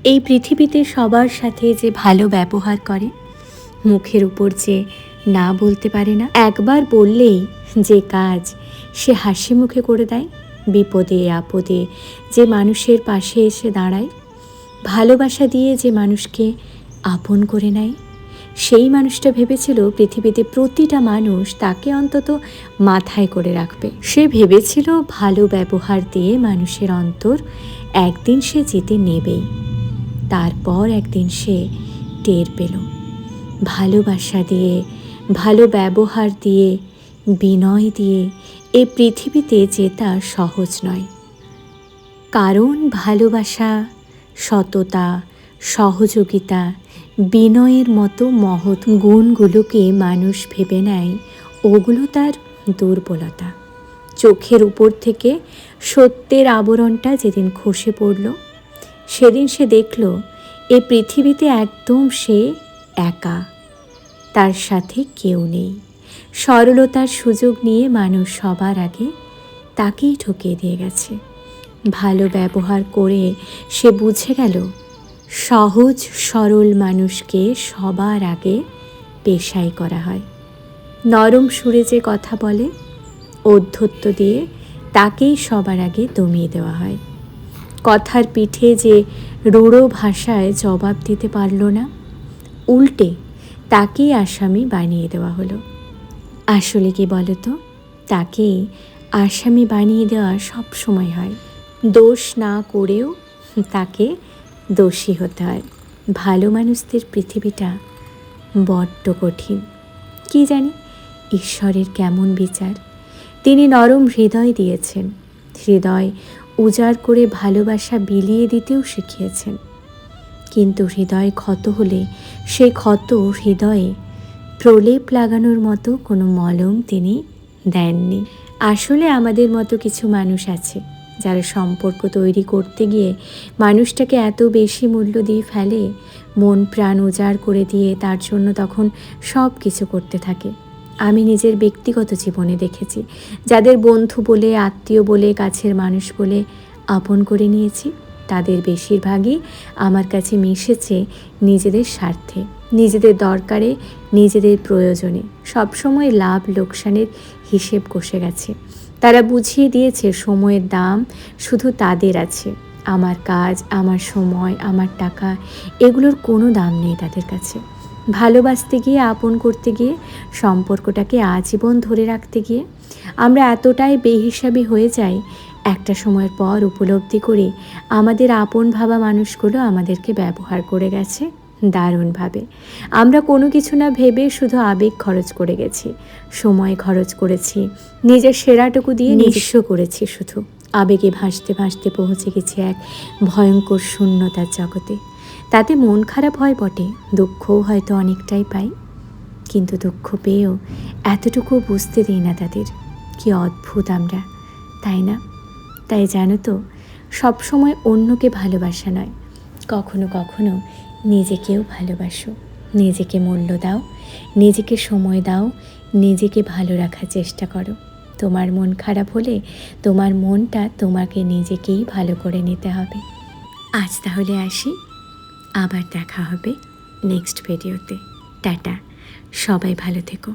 এই পৃথিবীতে সবার সাথে যে ভালো ব্যবহার করে, মুখের উপর যে না বলতে পারে না, একবার বললেই যে কাজ সে হাসি মুখে করে দেয়, বিপদে আপদে যে মানুষের পাশে এসে দাঁড়ায়, ভালোবাসা দিয়ে যে মানুষকে আপন করে নেয়, সেই মানুষটা ভেবেছিল পৃথিবীতে প্রতিটা মানুষ তাকে অন্তত মাথায় করে রাখবে। সে ভেবেছিল ভালো ব্যবহার দিয়ে মানুষের অন্তর একদিন সে জিতে নেবেই। তারপর একদিন সে টের পেল, ভালোবাসা দিয়ে, ভালো ব্যবহার দিয়ে, বিনয় দিয়ে এ পৃথিবীতে জেতা সহজ নয়। কারণ ভালোবাসা, সততা, সহযোগিতা, বিনয়ের মতো মহৎ গুণগুলোকে মানুষ ভেবে নেয় ওগুলো তার দুর্বলতা। চোখের উপর থেকে সত্যের আবরণটা যেদিন খসে পড়ল, সেদিন সে দেখল এ পৃথিবীতে একদম সে একা, তার সাথে কেউ নেই। সরলতার সুযোগ নিয়ে মানুষ সবার আগে তাকেই ঠকিয়ে দিয়ে গেছে। ভালো ব্যবহার করে সে বুঝে গেল সহজ সরল মানুষকে সবার আগে পেশাই করা হয়। নরম সুরে যে কথা বলে, ঔদ্ধত্য দিয়ে তাকেই সবার আগে দমিয়ে দেওয়া হয়। কথার পিঠে যে রূঢ় ভাষায় জবাব দিতে পারল না, উল্টে তাকেই আসামি বানিয়ে দেওয়া হলো। আসলে কি বলতো, তাকেই আসামি বানিয়ে দেওয়া সব সময় হয়। দোষ না করেও তাকে দোষী হতে হয়। ভালো মানুষদের পৃথিবীটা বড্ড কঠিন। কি জানি ঈশ্বরের কেমন বিচার। তিনি নরম হৃদয় দিয়েছেন, হৃদয় উজাড় করে ভালোবাসা বিলিয়ে দিতেও শিখিয়েছেন। কিন্তু হৃদয় ক্ষত হলে সেই ক্ষত হৃদয়ে প্রলেপ লাগানোর মতো কোনো মলম তিনি দেননি। আসলে আমাদের মতো কিছু মানুষ আছে যারা সম্পর্ক তৈরি করতে গিয়ে মানুষটাকে এত বেশি মূল্য দিয়ে ফেলে, মন প্রাণ উজাড় করে দিয়ে তার জন্য তখন সব কিছু করতে থাকে। আমি নিজের ব্যক্তিগত জীবনে দেখেছি, যাদের বন্ধু বলে, আত্মীয় বলে, কাছের মানুষ বলে আপন করে নিয়েছি, তাদের বেশিরভাগই আমার কাছে মিশেছে নিজেদের স্বার্থে, নিজেদের দরকারে, নিজেদের প্রয়োজনে। সবসময় লাভ লোকসানের হিসেব কষে গেছে। তারা বুঝিয়ে দিয়েছে সময়ের দাম শুধু তাদের আছে। আমার কাজ, আমার সময়, আমার টাকা, এগুলোর কোনো দাম নেই তাদের কাছে। ভালোবাসতে গিয়ে, আপন করতে গিয়ে, সম্পর্কটাকে আজীবন ধরে রাখতে গিয়ে আমরা এতটাই বেহিসাবি হয়ে যাই, একটা সময়ের পর উপলব্ধি করি আমাদের আপন ভাবা মানুষগুলো আমাদেরকে ব্যবহার করে গেছে দারুণভাবে। আমরা কোনো কিছু না ভেবে শুধু আবেগ খরচ করে গেছি, সময় খরচ করেছি, নিজের সেরাটুকু দিয়ে নিঃস্ব করেছি। শুধু আবেগে ভাসতে ভাসতে পৌঁছে গেছি এক ভয়ঙ্কর শূন্যতার জগতে। তাতে মন খারাপ হয় বটে, দুঃখও হয়তো অনেকটাই পাই, কিন্তু দুঃখ পেয়েও এতটুকু বুঝতে দিই না তাদের। কি অদ্ভুত আমরা, তাই না? তাই জানো তো, সবসময় অন্যকে ভালোবাসা নয়, কখনো কখনো নিজেকেও ভালোবাসো। নিজেকে মূল্য দাও, নিজেকে সময় দাও, নিজেকে ভালো রাখার চেষ্টা করো। তোমার মন খারাপ হলে তোমার মনটা তোমাকে নিজেকেই ভালো করে নিতে হবে। আজ তাহলে আসি, আবার দেখা হবে নেক্সট ভিডিওতে। টাটা, সবাই ভালো থেকো।